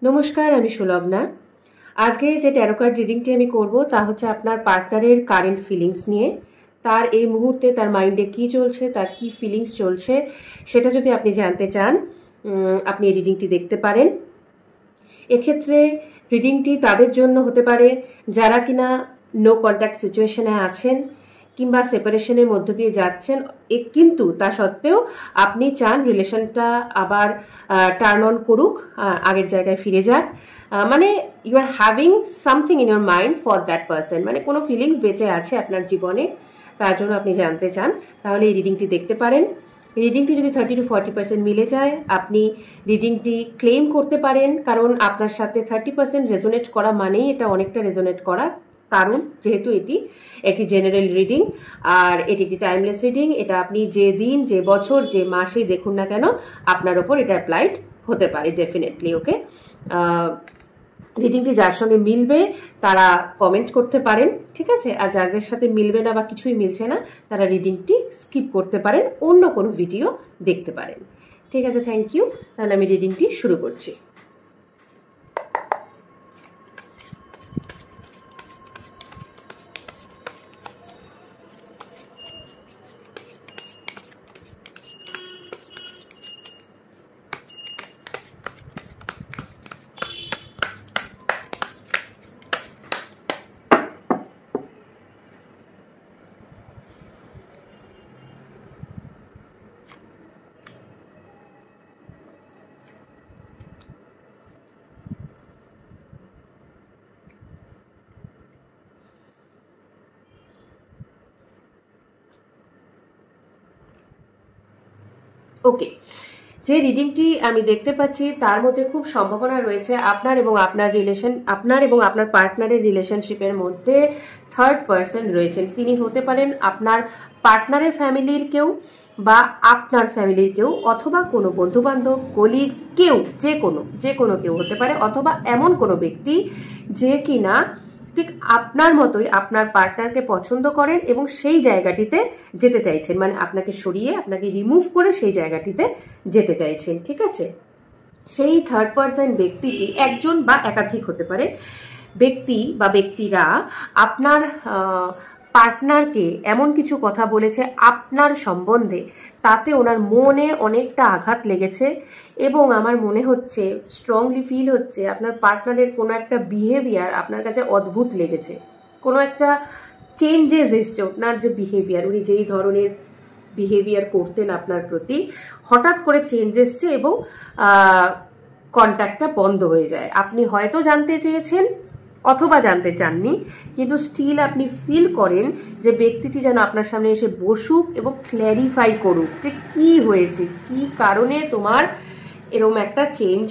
নমস্কার, আমি সুলগ্না। আজকে যে ট্যারো কার্ড রিডিংটি আমি করব তা হচ্ছে আপনার পার্টনারের কারেন্ট ফিলিংস নিয়ে। তার এই মুহূর্তে তার মাইন্ডে কি চলছে, তার কি ফিলিংস চলছে, সেটা যদি আপনি জানতে চান আপনি এই রিডিংটি দেখতে পারেন। এক্ষেত্রে রিডিংটি তাদের জন্য হতে পারে যারা কিনা নো কন্ট্যাক্ট সিচুয়েশনে আছেন কিংবা সেপারেশনের মধ্য দিয়ে যাচ্ছেন, কিন্তু তা সত্ত্বেও আপনি চান রিলেশনটা আবার টার্ন অন করুক, আগের জায়গায় ফিরে যাক। মানে you are having something in your mind for that person, মানে কোনো ফিলিংস বেঁচে আছে আপনার জীবনে, তার জন্য আপনি জানতে চান। তাহলে এই রিডিংটি দেখতে পারেন। রিডিংটি যদি 30 to 40% মিলে যায় আপনি রিডিংটি ক্লেম করতে পারেন, কারণ আপনার সাথে 30% রেজোনেট করা মানেই এটা অনেকটা রেজোনেট করা, কারণ যেহেতু এটি একটি জেনারেল রিডিং আর এটি একটি টাইমলেস রিডিং। এটা আপনি যে দিন, যে বছর, যে মাসেই দেখুন না কেন আপনার ওপর এটা অ্যাপ্লাইড হতে পারে ডেফিনেটলি। ওকে, রিডিংটি যার সঙ্গে মিলবে তারা কমেন্ট করতে পারেন, ঠিক আছে? আর যাদের সাথে মিলবে না বা কিছুই মিলছে না তারা রিডিংটি স্কিপ করতে পারেন, অন্য কোনো ভিডিও দেখতে পারেন। ঠিক আছে, থ্যাংক ইউ। তাহলে আমি রিডিংটি শুরু করছি। ওকে, যে রিডিংটি আমি দেখতে পাচ্ছি তার মধ্যে খুব সম্ভাবনা রয়েছে আপনার এবং আপনার পার্টনারের রিলেশনশিপের মধ্যে থার্ড পারসন রয়েছেন। তিনি হতে পারেন আপনার পার্টনারের ফ্যামিলির কেউ বা আপনার ফ্যামিলির কেউ, অথবা কোনো বন্ধুবান্ধব, কলিগস, কেউ, যে কোনো কেউ হতে পারে, অথবা এমন কোনো ব্যক্তি যে কিনা ঠিক আপনার মতোই আপনার পার্টনারকে পছন্দ করেন এবং সেই জায়গাটিতে যেতে চাইছেন, মানে আপনাকে সরিয়ে, আপনাকে রিমুভ করে সেই জায়গাটিতে যেতে চাইছেন। ঠিক আছে, সেই থার্ড পারসন ব্যক্তিটি একজন বা একাধিক হতে পারে। ব্যক্তি বা ব্যক্তিরা আপনার পার্টনারকে এমন কিছু কথা বলেছে আপনার সম্বন্ধে, তাতে ওনার মনে অনেকটা আঘাত লেগেছে এবং আমার মনে হচ্ছে, স্ট্রংলি ফিল হচ্ছে, আপনার পার্টনারের কোনো একটা বিহেভিয়ার আপনার কাছে অদ্ভুত লেগেছে। কোনো একটা চেঞ্জেস এসছে ওনার যে বিহেভিয়ার, উনি যেই ধরনের বিহেভিয়ার করতেন আপনার প্রতি, হঠাৎ করে চেঞ্জ এসছে এবং কন্ট্যাক্টটা বন্ধ হয়ে যায়। আপনি হয়তো জানতে চেয়েছেন অথবা জানতে চাননি, কিন্তু স্টিল আপনি ফিল করেন যে ব্যক্তিটি যেন আপনার সামনে এসে বসুক এবং ক্ল্যারিফাই করুক যে কি হয়েছে, কি কারণে তোমার এরকম একটা চেঞ্জ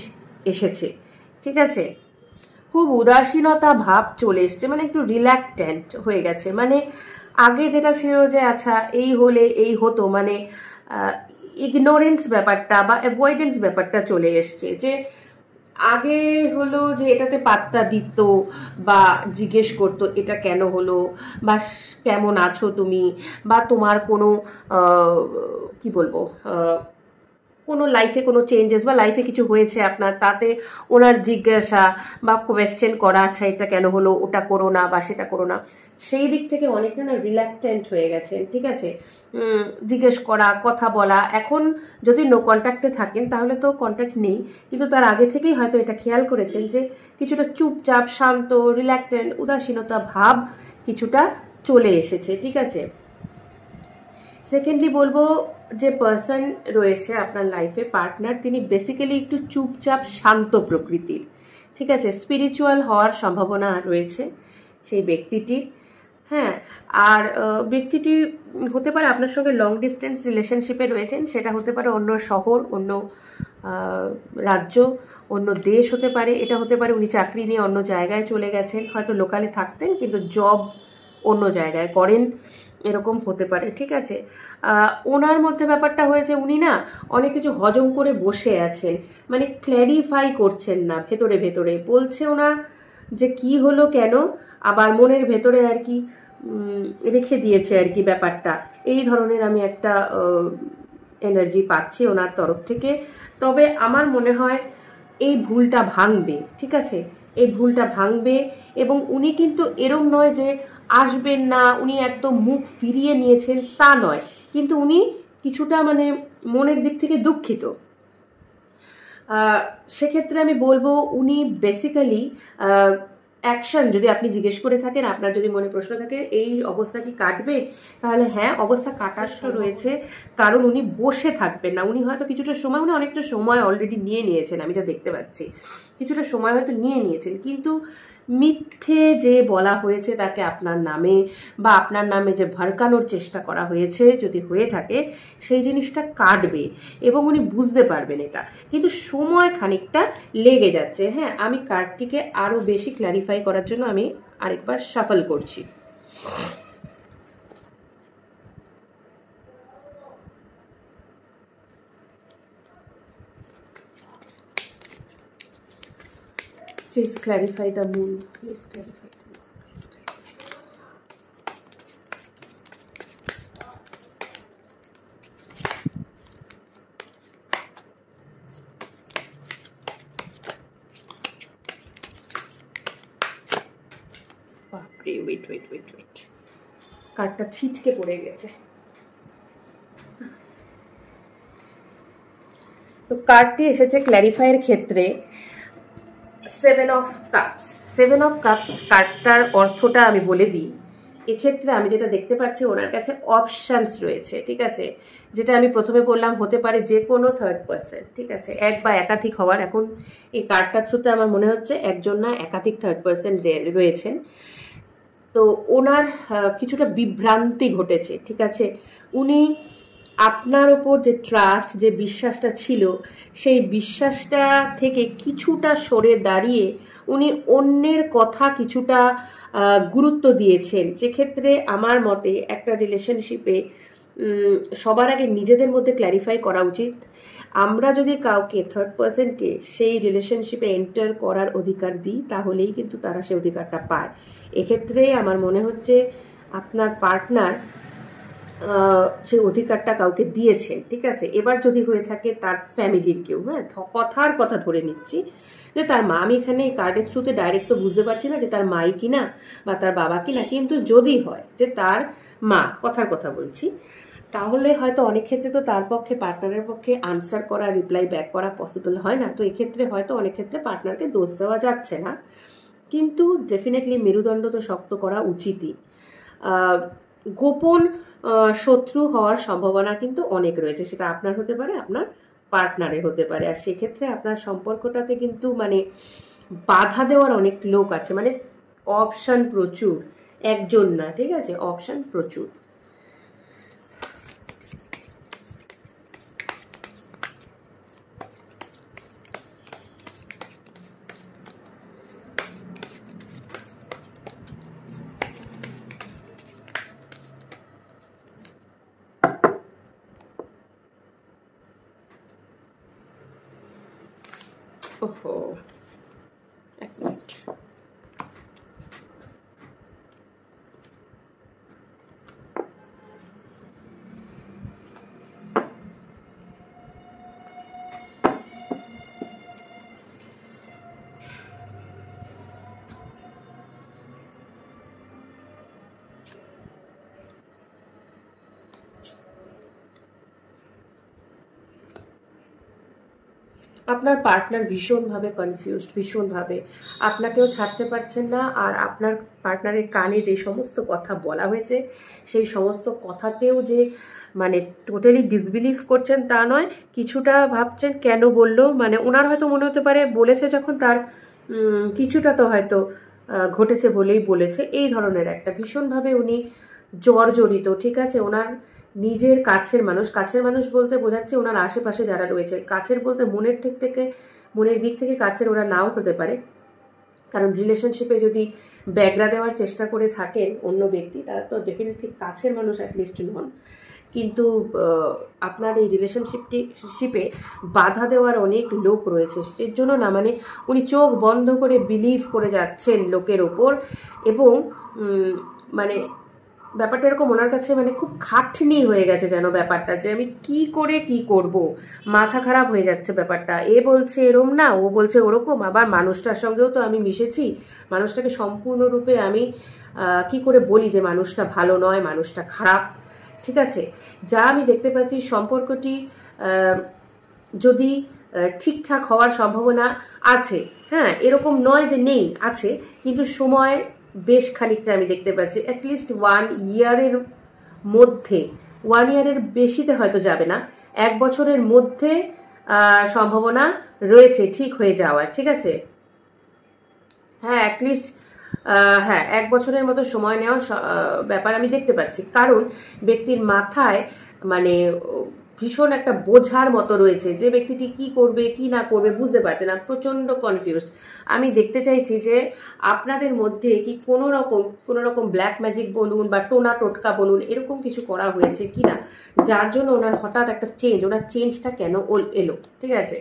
এসেছে। ঠিক আছে, খুব উদাসীনতা ভাব চলে এসছে, মানে একটু রিল্যাক্টেন্ট হয়ে গেছে। মানে আগে যেটা ছিল যে আচ্ছা এই হলে এই হতো, মানে ইগনোরেন্স ব্যাপারটা বা অ্যাভয়েডেন্স ব্যাপারটা চলে এসছে। যে আগে হলো যে এটাতে পাত্তা দিত বা জিজ্ঞেস করতো এটা কেন হলো, বা কেমন আছো তুমি, বা তোমার কোনো কি বলবো কোনো লাইফে কোনো চেঞ্জেস বা লাইফে কিছু হয়েছে আপনার, তাতে ওনার জিজ্ঞাসা বা কোয়েশ্চেন করা, আচ্ছা এটা কেন হলো, ওটা করো না বা সেটা করো না, সেই দিক থেকে অনেকটা না রিল্যাক্টেন্ট হয়ে গেছেন। ঠিক আছে, জিজ্ঞেস করা, কথা বলা। এখন যদি নো কন্ট্যাক্টে থাকেন তাহলে তো কন্ট্যাক্ট নেই, কিন্তু তার আগে থেকেই হয়তো এটা খেয়াল করেছেন যে কিছুটা চুপচাপ, শান্ত, রিল্যাক্টেন্ট, উদাসীনতা ভাব কিছুটা চলে এসেছে। ঠিক আছে, সেকেন্ডলি বলবো যে পার্সন রয়েছে আপনার লাইফে, পার্টনার, তিনি বেসিক্যালি একটু চুপচাপ, শান্ত প্রকৃতির। ঠিক আছে, স্পিরিচুয়াল হওয়ার সম্ভাবনা রয়েছে সেই ব্যক্তিটির। হ্যাঁ, আর ব্যক্তিটি হতে পারে আপনার সঙ্গে লং ডিস্টেন্স রিলেশনশিপে রয়েছেন, সেটা হতে পারে অন্য শহর, অন্য রাজ্য, অন্য দেশ হতে পারে। এটা হতে পারে উনি চাকরি নিয়ে অন্য জায়গায় চলে গেছেন, হয়তো লোকালে থাকতেন কিন্তু জব অন্য জায়গায় করেন, এরকম হতে পারে। ঠিক আছে, ওনার মধ্যে ব্যাপারটা হয়েছে উনি না অনেক কিছু হজম করে বসে আছেন, মানে ক্ল্যারিফাই করছেন না, ভেতরে ভেতরে বলছে ওনার যে কি হলো কেন, আবার মনের ভেতরে আর কি রেখে দিয়েছে আর কি ব্যাপারটা। এই ধরনের আমি একটা এনার্জি পাচ্ছি ওনার তরফ থেকে। তবে আমার মনে হয় এই ভুলটা ভাঙবে, ঠিক আছে, এই ভুলটা ভাঙবে। এবং উনি কিন্তু এরম নয় যে আসবেন না, উনি একদম মুখ ফিরিয়ে নিয়েছেন, তা নয়, কিন্তু উনি কিছুটা মানে মনের দিক থেকে দুঃখিত। সেক্ষেত্রে আমি বলবো উনি বেসিক্যালি অ্যাকশন, যদি আপনি জিজ্ঞেস করে থাকেন, আপনার যদি মনে প্রশ্ন থাকে এই অবস্থা কি কাটবে, তাহলে হ্যাঁ, অবস্থা কাটার রয়েছে, কারণ উনি বসে থাকবেন না। উনি হয়তো কিছুটা সময়, উনি অনেকটা সময় অলরেডি নিয়ে নিয়েছেন, আমি যা দেখতে পাচ্ছি কিছুটা সময় হয়তো নিয়ে নিয়েছেন, কিন্তু মিথ্যে যে বলা হয়েছে তাকে আপনার নামে বা আপনার নামে যে ভড়কানোর চেষ্টা করা হয়েছে, যদি হয়ে থাকে সেই জিনিসটা কাটবে এবং উনি বুঝতে পারবেন এটা, কিন্তু সময় খানিকটা লেগে যাচ্ছে। হ্যাঁ, আমি কার্ডটিকে আরও বেশি ক্ল্যারিফাই করার জন্য আমি আরেকবার শাফল করছি। Please clarify the moon. Please clarify the moon. বাপরে, ওয়েট ওয়েট ওয়েট ওয়েট, কার্ডটা ছিটকে পড়ে গেছে। তো কার্ডটি এসেছে ক্ল্যারিফাইয়ের ক্ষেত্রে seven of cups. Seven of cups কার্ডটার অর্থটা আমি বলে দিই। এক্ষেত্রে আমি যেটা দেখতে পাচ্ছি, ওনার কাছে অপশানস রয়েছে, ঠিক আছে, যেটা আমি প্রথমে বললাম হতে পারে যে কোনো থার্ড পার্সন, ঠিক আছে, এক বা একাধিক হওয়ার। এখন এই কার্ডটার থ্রুতে আমার মনে হচ্ছে একজন না একাধিক থার্ড পার্সন রয়েছেন। তো ওনার কিছুটা বিভ্রান্তি ঘটেছে, ঠিক আছে, উনি আপনার ওপর যে ট্রাস্ট, যে বিশ্বাসটা ছিল, সেই বিশ্বাসটা থেকে কিছুটা সরে দাঁড়িয়ে উনি অন্যের কথা কিছুটা গুরুত্ব দিয়েছেন, যেক্ষেত্রে আমার মতে একটা রিলেশনশিপে সবার আগে নিজেদের মধ্যে ক্ল্যারিফাই করা উচিত। আমরা যদি কাউকে থার্ড পার্সনকে সেই রিলেশনশিপে এন্টার করার অধিকার দিই, তাহলেই কিন্তু তারা সেই অধিকারটা পায়। এক্ষেত্রে আমার মনে হচ্ছে আপনার পার্টনার সেই অধিকারটা কাউকে দিয়েছেন, ঠিক আছে। এবার যদি হয়ে থাকে তার ফ্যামিলির কেউ, হ্যাঁ, কথার কথা ধরে নিচ্ছি যে তার মা, আমি এখানে এই কার্ডের থ্রুতে ডাইরেক্ট তো বুঝতে পারছি না যে তার মাই কিনা বা তার বাবা কিনা, কিন্তু যদি হয় যে তার মা, কথার কথা বলছি, তাহলে হয়তো অনেক ক্ষেত্রে তো তার পক্ষে, পার্টনারের পক্ষে আনসার করা, রিপ্লাই ব্যাক করা পসিবল হয় না। তো এক্ষেত্রে হয়তো অনেক ক্ষেত্রে পার্টনারকে দোষ দেওয়া যাচ্ছে না, কিন্তু ডেফিনেটলি মেরুদণ্ড তো শক্ত করা উচিতই। গোপন শত্রু হওয়ার সম্ভাবনা কিন্তু অনেক রয়েছে, সেটা আপনার হতে পারে, আপনার পার্টনারের হতে পারে। আর সেক্ষেত্রে আপনার সম্পর্কটাতে কিন্তু মানে বাধা দেওয়ার অনেক লোক আছে, মানে অপশান প্রচুর, একজন না, ঠিক আছে, অপশান প্রচুর। ওহো, এক মিনিট। আপনার পার্টনার ভীষণভাবে কনফিউজড, ভীষণভাবে আপনাকেও ছাড়তে পারছেন না। আর আপনার পার্টনারের কানে যে সমস্ত কথা বলা হয়েছে, সেই সমস্ত কথাতেও যে মানে টোটালি ডিসবিলিভ করছেন তা নয়, কিছুটা ভাবছেন কেন বললো, মানে ওনার হয়তো মনে হতে পারে বলেছে যখন তার কিছুটা তো হয়তো ঘটেছে বলেই বলেছে, এই ধরনের একটা ভীষণভাবে উনি জর্জরিত, ঠিক আছে। ওনার নিজের কাছের মানুষ, কাছের মানুষ বলতে বোঝাচ্ছে ওনার আশেপাশে যারা রয়েছে, কাছের বলতে মনের দিক থেকে কাছের ওরা নাও হতে পারে, কারণ রিলেশনশিপে যদি ব্যাগরা দেওয়ার চেষ্টা করে থাকেন অন্য ব্যক্তি, তারা তো ডেফিনেটলি কাছের মানুষ অ্যাটলিস্ট নন। কিন্তু আপনার এই রিলেশনশিপে বাধা দেওয়ার অনেক লোক রয়েছে, সেটার জন্য না মানে উনি চোখ বন্ধ করে বিলিভ করে যাচ্ছেন লোকের ওপর, এবং মানে ব্যাপারটা এরকম ওনার কাছে মানে খুব খাটনি হয়ে গেছে যেন ব্যাপারটা, যে আমি কি করে কি করব, মাথা খারাপ হয়ে যাচ্ছে ব্যাপারটা। এ বলছে এরম না, ও বলছে ওরকম, আবার মানুষটার সঙ্গেও তো আমি মিশেছি, মানুষটাকে সম্পূর্ণরূপে আমি কি করে বলি যে মানুষটা ভালো নয়, মানুষটা খারাপ। ঠিক আছে, যা আমি দেখতে পাচ্ছি সম্পর্কটি যদি ঠিকঠাক হওয়ার সম্ভাবনা আছে, হ্যাঁ, এরকম নয় যে নেই, আছে, কিন্তু সময় বেশ খানিকটা আমি দেখতে পাচ্ছি, অ্যাটলিস্ট 1 ইয়ারের মধ্যে, 1 ইয়ারের বেশিতে হয়তো যাবে না, 1 বছরের মধ্যে সম্ভাবনা রয়েছে ঠিক হয়ে যাওয়ার। ঠিক আছে, হ্যাঁ, অ্যাটলিস্ট হ্যাঁ 1 বছরের মতো সময় নেওয়ার ব্যাপার আমি দেখতে পাচ্ছি, কারণ ব্যক্তির মাথায় মানে ভীষণ একটা বোঝার মতো রয়েছে, যে ব্যক্তিটি কি করবে কি না করবে বুঝতে পারছে না, প্রচন্ড কনফিউজড। আমি দেখতে চাইছি যে আপনাদের মধ্যে কি কোনো রকম ব্ল্যাক ম্যাজিক বলুন বা টোনা টোটকা বলুন, এরকম কিছু করা হয়েছে কিনা, যার জন্য ওনার হঠাৎ একটা চেঞ্জ, ওনার চেঞ্জটা কেন এলো। ঠিক আছে,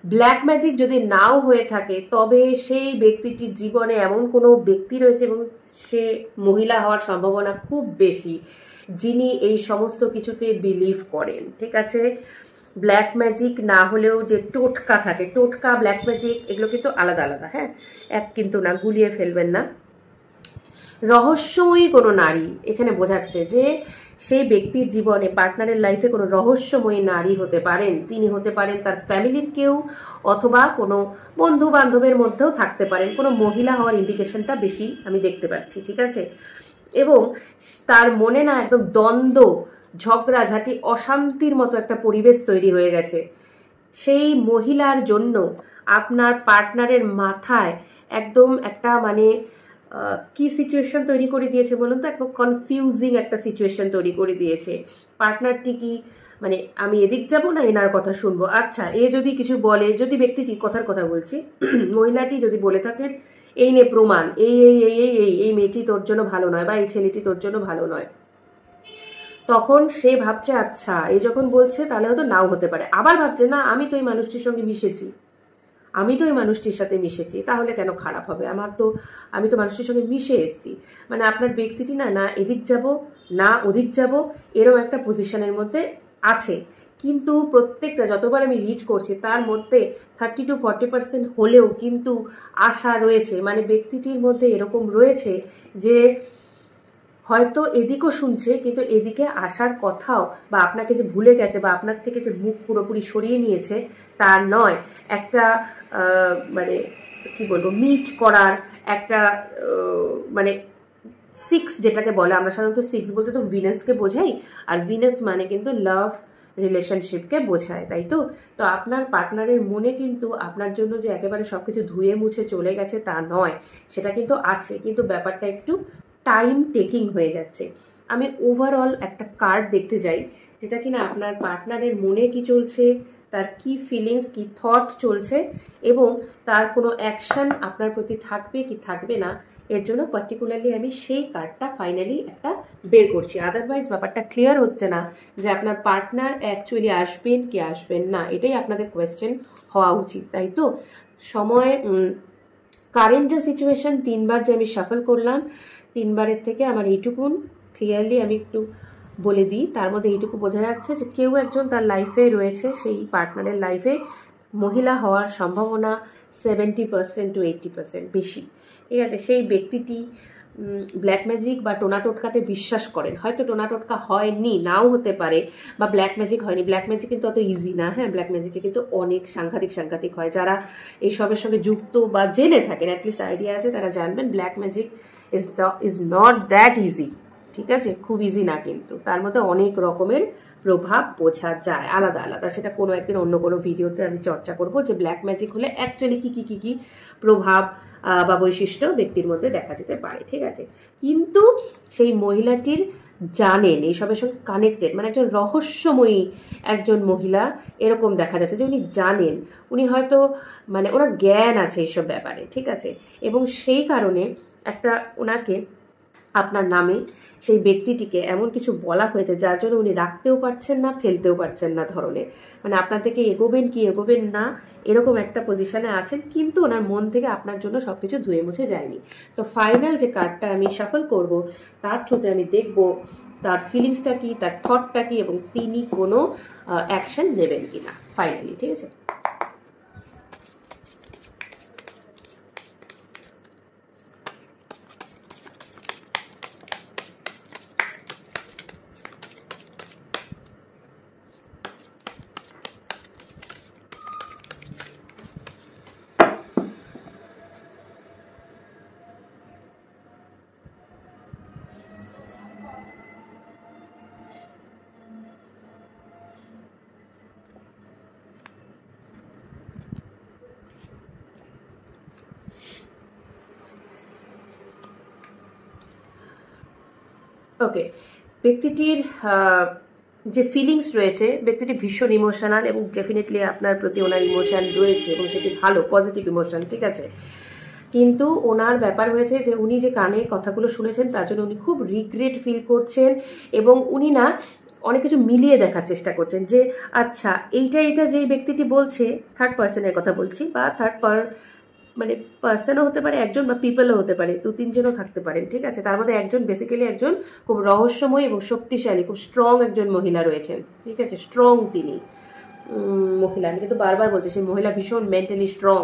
ব্ল্যাক ম্যাজিক যদি নাও হয়ে থাকে, তবে সেই ব্যক্তিটির জীবনে এমন কোনো ব্যক্তি রয়েছে এবং সে মহিলা হওয়ার সম্ভাবনা খুব বেশি, যিনি এই সমস্ত কিছুতে বিলিভ করেন। ঠিক আছে, ব্ল্যাক ম্যাজিক না হলেও যে টোটকা থাকে, টোটকা ব্ল্যাক ম্যাজিক এগুলো কিন্তু আলাদা আলাদা, হ্যাঁ, এক কিন্তু না, গুলিয়ে ফেলবেন না। রহস্যময়ী কোনো নারী এখানে বোঝাচ্ছে যে সেই ব্যক্তির জীবনে, পার্টনারের লাইফে কোনো রহস্যময়ী নারী হতে পারেন, তিনি হতে পারেন তার ফ্যামিলির কেউ, অথবা কোনো বন্ধু বান্ধবের মধ্যেও থাকতে পারেন, কোনো মহিলা হওয়ার ইন্ডিকেশনটা বেশি আমি দেখতে পাচ্ছি। ঠিক আছে, এবং তার মনে না একদম দ্বন্দ্ব, ঝগড়াঝাটি, অশান্তির মতো একটা পরিবেশ তৈরি হয়ে গেছে। সেই মহিলার জন্য আপনার পার্টনারের মাথায় একদম একটা মানে কি সিচুয়েশন তৈরি করে দিয়েছে বলুন তো, একদম কনফিউজিং একটা সিচুয়েশন তৈরি করে দিয়েছে। পার্টনারটি কি মানে আমি এদিক যাব না এনার কথা শুনবো, আচ্ছা এ যদি কিছু বলে, যদি ব্যক্তিটি কথার কথা বলছি মহিলাটি যদি বলে থাকেন এই নে প্রমাণ, এই এই এই এই এই এই মেয়েটি তোর জন্য ভালো নয় বা এই ছেলেটি তোর জন্য ভালো নয়, তখন সে ভাবছে আচ্ছা এই যখন বলছে তাহলে হয়তো নাও হতে পারে, আবার ভাবছে না আমি তো এই মানুষটির সঙ্গে মিশেছি, আমি তো এই মানুষটির সাথে মিশেছি, তাহলে কেন খারাপ হবে, আমি তো মানুষটির সঙ্গে মিশে এসেছি। মানে আপনার ব্যক্তিটি না না এদিক যাব না ওদিক যাব, এরকম একটা পজিশনের মধ্যে আছে। কিন্তু প্রত্যেকটা যতবার আমি রিড করছি তার মধ্যে 30 to 40% হলেও কিন্তু আশা রয়েছে, মানে ব্যক্তিটির মধ্যে এরকম রয়েছে যে হয়তো এদিকও শুনছে, কিন্তু এদিকে আসার কথাও, বা আপনাকে যে ভুলে গেছে বা আপনার থেকে যে মুখ পুরোপুরি সরিয়ে নিয়েছে তার নয়, একটা মানে কি বলবো, মিট করার একটা মানে 6 যেটাকে বলে, আমরা সাধারণত 6 বলতে তো ভিনাসকে বোঝাই, আর ভিনাস মানে কিন্তু লাভ রিলেশনশিপকে বোঝায়, তাই তো। তো আপনার পার্টনারের মনে কিন্তু আপনার জন্য যে একেবারে সবকিছু ধুয়ে মুছে চলে গেছে তা নয়, সেটা কিন্তু আছে, কিন্তু ব্যাপারটা একটু টাইম টেকিং হয়ে যাচ্ছে। আমি ওভারঅল একটা কার্ড দেখতে যাই, যেটা কিনা আপনার পার্টনারের মনে কি চলছে, তার কি ফিলিংস কি থট চলছে, এবং তার কোনো অ্যাকশন আপনার প্রতি থাকবে কি থাকবে না, এর জন্য পার্টিকুলারলি আমি সেই কার্ডটা ফাইনালি একটা বের করছি। আদারওয়াইজ ব্যাপারটা ক্লিয়ার হচ্ছে না যে আপনার পার্টনার অ্যাকচুয়ালি আসবেন কি আসবেন না, এটাই আপনাদের কোয়েশ্চেন হওয়া উচিত, তাই তো। সময় কারেন্ট যে সিচুয়েশন, 3বার যে আমি শাফল করলাম, 3বারের থেকে আমার এইটুকুন ক্লিয়ারলি আমি একটু বলে দিই, তার মধ্যে এইটুকু বোঝা যাচ্ছে যে কেউ একজন তার লাইফে রয়েছে, সেই পার্টনারের লাইফে মহিলা হওয়ার সম্ভাবনা 70% to 80% বেশি। ঠিক আছে, সেই ব্যক্তিটি ব্ল্যাক ম্যাজিক বা টোনা টোটকাতে বিশ্বাস করেন, হয়তো টোনা টোটকা হয়নি, নাও হতে পারে, বা ব্ল্যাক ম্যাজিক হয়নি। ব্ল্যাক ম্যাজিক কিন্তু অত ইজি না, হ্যাঁ, ব্ল্যাক ম্যাজিকে কিন্তু অনেক সাংঘাতিক হয়। যারা এইসবের সঙ্গে যুক্ত বা জেনে থাকেন, অ্যাটলিস্ট আইডিয়া আছে, তারা জানবেন black magic is not that easy. ঠিক আছে, খুব ইজি না, কিন্তু তার মধ্যে অনেক রকমের প্রভাব বোঝা যায় আলাদা আলাদা, সেটা কোনো একদিন অন্য কোনো ভিডিওতে আমি চর্চা করব যে ব্ল্যাক ম্যাজিক হলে অ্যাকচুয়ালি কি প্রভাব বা বৈশিষ্ট্য ব্যক্তির মধ্যে দেখা যেতে পারে। ঠিক আছে, কিন্তু সেই মহিলাটির জানেন, এইসবের সঙ্গে কানেক্টেড, মানে একজন রহস্যময়ী একজন মহিলা এরকম দেখা যাচ্ছে, যে উনি জানেন, উনি হয়তো মানে ওনার জ্ঞান আছে এইসব ব্যাপারে, ঠিক আছে। এবং সেই কারণে একটা ওনাকে আপনার নামে সেই ব্যক্তিটিকে এমন কিছু বলা হয়েছে যার জন্য উনি রাখতেও পারছেন না, ফেলতেও পারছেন না ধরনের, মানে আপনার থেকে এগোবেন কি এগোবেন না এরকম একটা পজিশনে আছেন, কিন্তু ওনার মন থেকে আপনার জন্য সবকিছু ধুয়ে মুছে যায়নি। তো ফাইনাল যে কার্ডটা আমি শাফল করব তার থ্রুতে আমি দেখব তার ফিলিংসটা কি, তার থটটা কি, এবং তিনি কোনো অ্যাকশন নেবেন কিনা ফাইনালি, ঠিক আছে। ওকে, ব্যক্তিটির যে ফিলিংস রয়েছে, ব্যক্তিটি ভীষণ ইমোশনাল এবং ডেফিনেটলি আপনার প্রতি ওনার ইমোশন রয়েছে এবং সেটি ভালো পজিটিভ ইমোশন, ঠিক আছে। কিন্তু ওনার ব্যাপার হয়েছে যে উনি যে কানে কথাগুলো শুনেছেন তার জন্য উনি খুব রিগ্রেট ফিল করছেন, এবং উনি না অনেক কিছু মিলিয়ে দেখার চেষ্টা করছেন যে আচ্ছা এইটা যেই ব্যক্তিটি বলছে, থার্ড পার্সনের কথা বলছি, বা মানে পার্সনও হতে পারে একজন, বা পিপলও হতে পারে, 2-3 জনও থাকতে পারেন, ঠিক আছে। তার মধ্যে একজন বেসিক্যালি একজন খুব রহস্যময় এবং শক্তিশালী, খুব স্ট্রং একজন মহিলা রয়েছেন, ঠিক আছে। স্ট্রং তিনি মহিলা, আমি কিন্তু বারবার বলছি সেই মহিলা ভীষণ মেন্টালি স্ট্রং,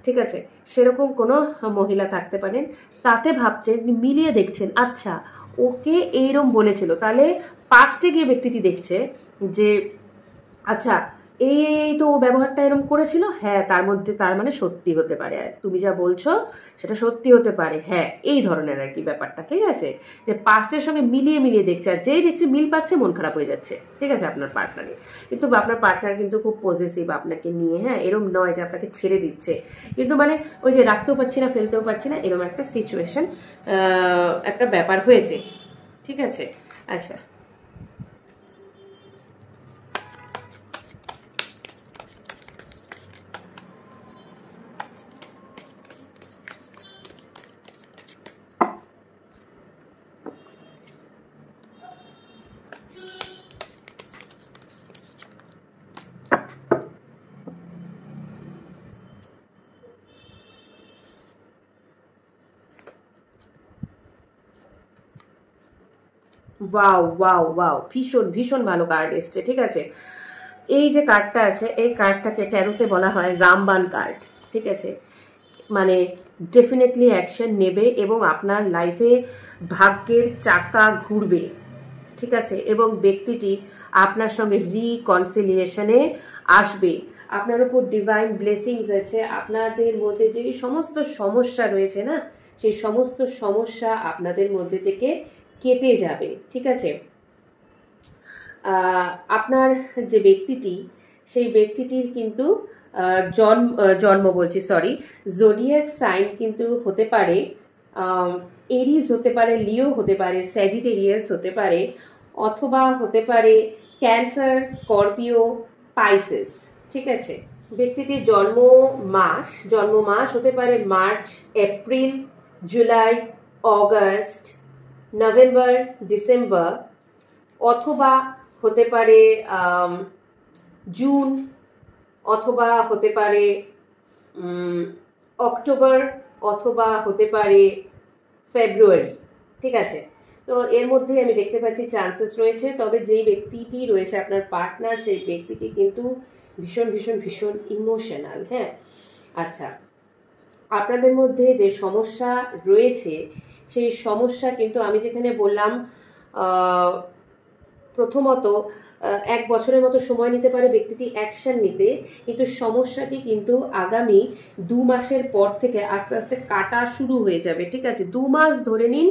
ঠিক আছে। সেরকম কোনো মহিলা থাকতে পারেন, তাতে ভাবছেন, মিলিয়ে দেখছেন আচ্ছা ওকে এইরকম বলেছিল, তাহলে পাস্টে গিয়ে ব্যক্তিটি দেখছে যে আচ্ছা এই তো ও ব্যবহারটা এরকম করেছিল, হ্যাঁ তার মধ্যে তার মানে সত্যি হতে পারে, তুমি যা বলছো সেটা সত্যি হতে পারে, হ্যাঁ এই ধরনের আর কি ব্যাপারটা, ঠিক আছে। যে পাস্টের সঙ্গে মিলিয়ে মিলিয়ে দেখছে, আর যেই দেখছে মিল পাচ্ছে মন খারাপ হয়ে যাচ্ছে, ঠিক আছে আপনার পার্টনারে। কিন্তু আপনার পার্টনার কিন্তু খুব পজিটিভ আপনাকে নিয়ে, হ্যাঁ এরকম নয় যে আপনাকে ছেড়ে দিচ্ছে, কিন্তু মানে ওই যে রাখতেও পারছি না ফেলতেও পারছি না এরকম একটা সিচুয়েশন, একটা ব্যাপার হয়েছে, ঠিক আছে। আচ্ছা, ওয়াও ওয়াও ওয়াও, ভীষণ ভীষণ ভালো কার্ড এসছে, ঠিক আছে। এই যে কার্ডটা আছে এই কার্ডটাকে ট্যারোতে বলা হয় রামবান কার্ড, ঠিক আছে। মানে ডেফিনেটলি অ্যাকশন নেবে এবং আপনার লাইফে ভাগ্যের চাকা ঘুরবে, ঠিক আছে। এবং ব্যক্তিটি আপনার সঙ্গে রিকনসিলিয়েশনে আসবে, আপনার উপর ডিভাইন ব্লেসিংস আছে, আপনাদের মধ্যে যে সমস্ত সমস্যা রয়েছে না সেই সমস্ত সমস্যা আপনাদের মধ্যে থেকে কেটে যাবে, ঠিক আছে। আপনার যে ব্যক্তিটি সেই ব্যক্তিটির কিন্তু জন্ম বলছি সরি, জোডিয়াক সাইন কিন্তু হতে পারে এরিস, হতে পারে লিও, হতে পারে স্যাজিটেরিয়াস, হতে পারে অথবা হতে পারে ক্যান্সার, স্করপিও, পাইসেস, ঠিক আছে। ব্যক্তিটির জন্ম মাস হতে পারে March, April, July, August, November, December, অথবা হতে পারে জুন, অথবা হতে পারে অক্টোবর, অথবা হতে পারে ফেব্রুয়ারি, ঠিক আছে। তো এর মধ্যে আমি দেখতে পাচ্ছি চান্সেস রয়েছে, তবে যেই ব্যক্তিটি রয়েছে আপনার পার্টনার সেই ব্যক্তিটি কিন্তু ভীষণ ভীষণ ভীষণ ইমোশনাল, হ্যাঁ। আচ্ছা, আপনাদের মধ্যে যে সমস্যা রয়েছে সেই সমস্যা কিন্তু আমি যেখানে বললাম প্রথমত 1 বছরের মতো সময় নিতে পারে ব্যক্তিটি অ্যাকশন নিতে, কিন্তু সমস্যাটি কিন্তু আগামী 2 মাসের পর থেকে আস্তে আস্তে কাটা শুরু হয়ে যাবে, ঠিক আছে। 2 মাস ধরে নিন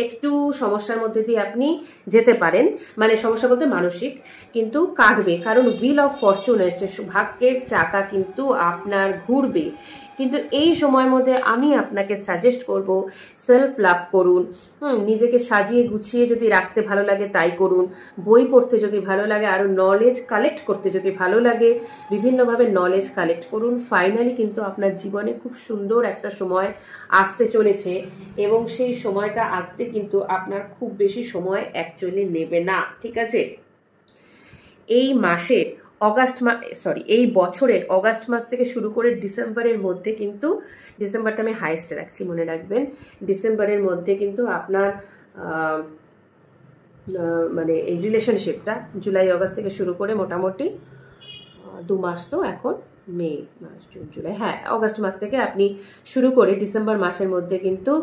একটু সমস্যার মধ্যে দিয়ে আপনি যেতে পারেন, মানে সমস্যা বলতে মানসিক, কিন্তু কাটবে, কারণ হুইল অফ ফরচুন এসছে, ভাগ্যের চাকা কিন্তু আপনার ঘুরবে। কিন্তু এই সময়ের মধ্যে আমি আপনাকে সাজেস্ট করব সেলফ লাভ করুন। নিজেকে সাজিয়ে গুছিয়ে যদি রাখতে ভালো লাগে তাই করুন, বই পড়তে যদি ভালো লাগে, আরও নলেজ কালেক্ট করতে যদি ভালো লাগে, বিভিন্নভাবে নলেজ কালেক্ট করুন। ফাইনালি কিন্তু আপনার জীবনে খুব সুন্দর একটা সময় আসতে চলেছে, এবং সেই সময়টা আসতে কিন্তু আপনার খুব বেশি সময় অ্যাকচুয়ালি নেবে না, ঠিক আছে? এই মাসের এই বছরের অগাস্ট মাস থেকে শুরু করে ডিসেম্বরের মধ্যে কিন্তু, ডিসেম্বরটা আমি হাইস্ট রাখছি মনে রাখবেন, ডিসেম্বরের মধ্যে কিন্তু আপনার মানে এই রিলেশনশিপটা জুলাই অগাস্ট থেকে শুরু করে মোটামুটি 2 মাস, তো এখন মে, মার্চ, জুন, জুলাই, হ্যাঁ অগাস্ট মাস থেকে আপনি শুরু করে ডিসেম্বর মাসের মধ্যে কিন্তু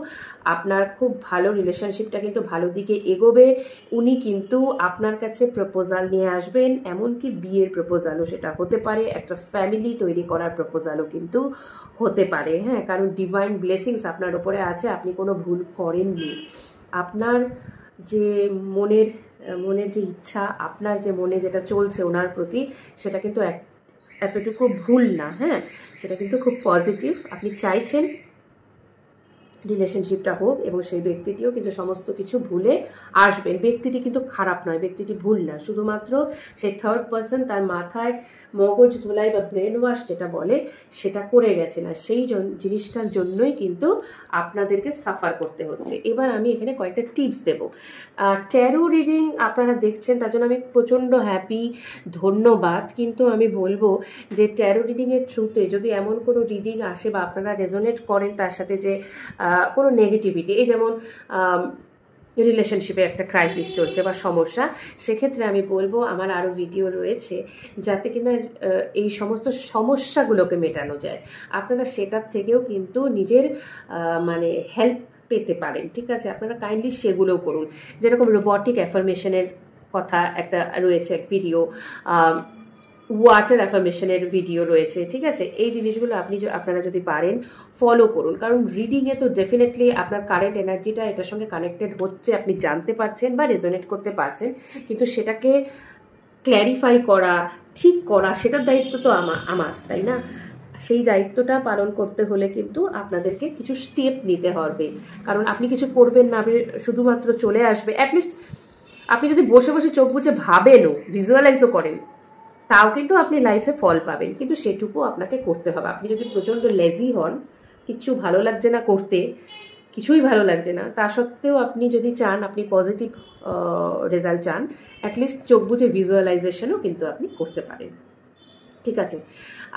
আপনার খুব ভালো রিলেশনশিপটা কিন্তু ভালো দিকে এগোবে। উনি কিন্তু আপনার কাছে প্রপোজাল নিয়ে আসবেন, এমনকি বিয়ের প্রপোজালও সেটা হতে পারে, একটা ফ্যামিলি তৈরি করার প্রপোজালও কিন্তু হতে পারে, হ্যাঁ, কারণ ডিভাইন ব্লেসিংস আপনার উপরে আছে, আপনি কোনো ভুল করেননি। আপনার যে মনের যে ইচ্ছা, আপনার যে মনে যেটা চলছে ওনার প্রতি, সেটা কিন্তু এতটুকু ভুল না, হ্যাঁ, সেটা কিন্তু খুব পজিটিভ। আপনি চাইছেন রিলেশনশিপটা হোক, এবং সেই ব্যক্তিটিও কিন্তু সমস্ত কিছু ভুলে আসবেন। ব্যক্তিটি কিন্তু খারাপ নয়, ব্যক্তিটি ভুল না, শুধুমাত্র সেই থার্ড পার্সন তার মাথায় মগজ ধোলাই বা ব্রেন ওয়াশ যেটা বলে সেটা করে গেছে না, সেই জিনিসটার জন্যই কিন্তু আপনাদেরকে সাফার করতে হচ্ছে। এবার আমি এখানে কয়েকটা টিপস দেব। ট্যারো রিডিং আপনারা দেখছেন তার জন্য আমি প্রচণ্ড হ্যাপি, ধন্যবাদ। কিন্তু আমি বলবো যে ট্যারো রিডিংয়ের থ্রুতে যদি এমন কোনো রিডিং আসে বা আপনারা রেজোনেট করেন তার সাথে, যে কোনো নেগেটিভিটি, এই যেমন রিলেশনশিপে একটা ক্রাইসিস চলছে বা সমস্যা, সেক্ষেত্রে আমি বলবো আমার আরও ভিডিও রয়েছে যাতে কিনা এই সমস্ত সমস্যাগুলোকে মেটানো যায়। আপনারা সেটার থেকেও কিন্তু নিজের মানে হেল্প পেতে পারেন, ঠিক আছে? আপনারা কাইন্ডলি সেগুলোও করুন, যেরকম রোবটিক অ্যাফার্মেশনের কথা একটা রয়েছে, এক ভিডিও, ওয়াটার অ্যাফার্মেশনের ভিডিও রয়েছে, ঠিক আছে? এই জিনিসগুলো আপনারা যদি পারেন ফলো করুন, কারণ রিডিংয়ে তো ডেফিনেটলি আপনার কারেন্ট এনার্জিটা এটার সঙ্গে কানেক্টেড হচ্ছে, আপনি জানতে পারছেন বা রেজোনেট করতে পারছেন, কিন্তু সেটাকে ক্ল্যারিফাই করা, ঠিক করা, সেটার দায়িত্ব তো আমার, তাই না? সেই দায়িত্বটা পালন করতে হলে কিন্তু আপনাদেরকে কিছু স্টেপ নিতে হবে, কারণ আপনি কিছু করবেন না, আপনি শুধুমাত্র চলে আসবে। অ্যাটলিস্ট আপনি যদি বসে বসে চোখ বুজে ভাবেনও, ভিজুয়ালাইজও করেন, তাও কিন্তু আপনি লাইফে ফল পাবেন, কিন্তু সেটুকু আপনাকে করতে হবে। আপনি যদি প্রচণ্ড লেজি হন, কিচ্ছু ভালো লাগছে না করতে, কিছুই ভালো লাগছে না, তা সত্ত্বেও আপনি যদি চান, আপনি পজিটিভ রেজাল্ট চান, অ্যাটলিস্ট চোখ বুঝে ভিজুয়ালাইজেশনও কিন্তু আপনি করতে পারেন, ঠিক আছে?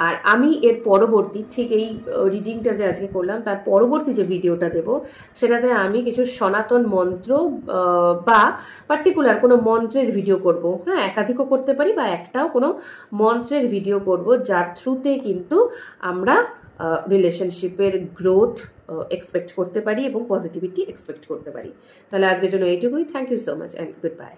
আর আমি এর পরবর্তী, ঠিক এই রিডিংটা যে আজকে করলাম তার পরবর্তী যে ভিডিওটা দেব, সেটাতে আমি কিছু সনাতন মন্ত্র বা পার্টিকুলার কোনো মন্ত্রের ভিডিও করব, হ্যাঁ, একাধিকও করতে পারি, বা একটাও কোনো মন্ত্রের ভিডিও করব, যার থ্রুতে কিন্তু আমরা রিলেশনশিপের গ্রোথ এক্সপেক্ট করতে পারি এবং পজিটিভিটি এক্সপেক্ট করতে পারি। তাহলে আজকের জন্য এইটুকুই। Thank you so much and good bye.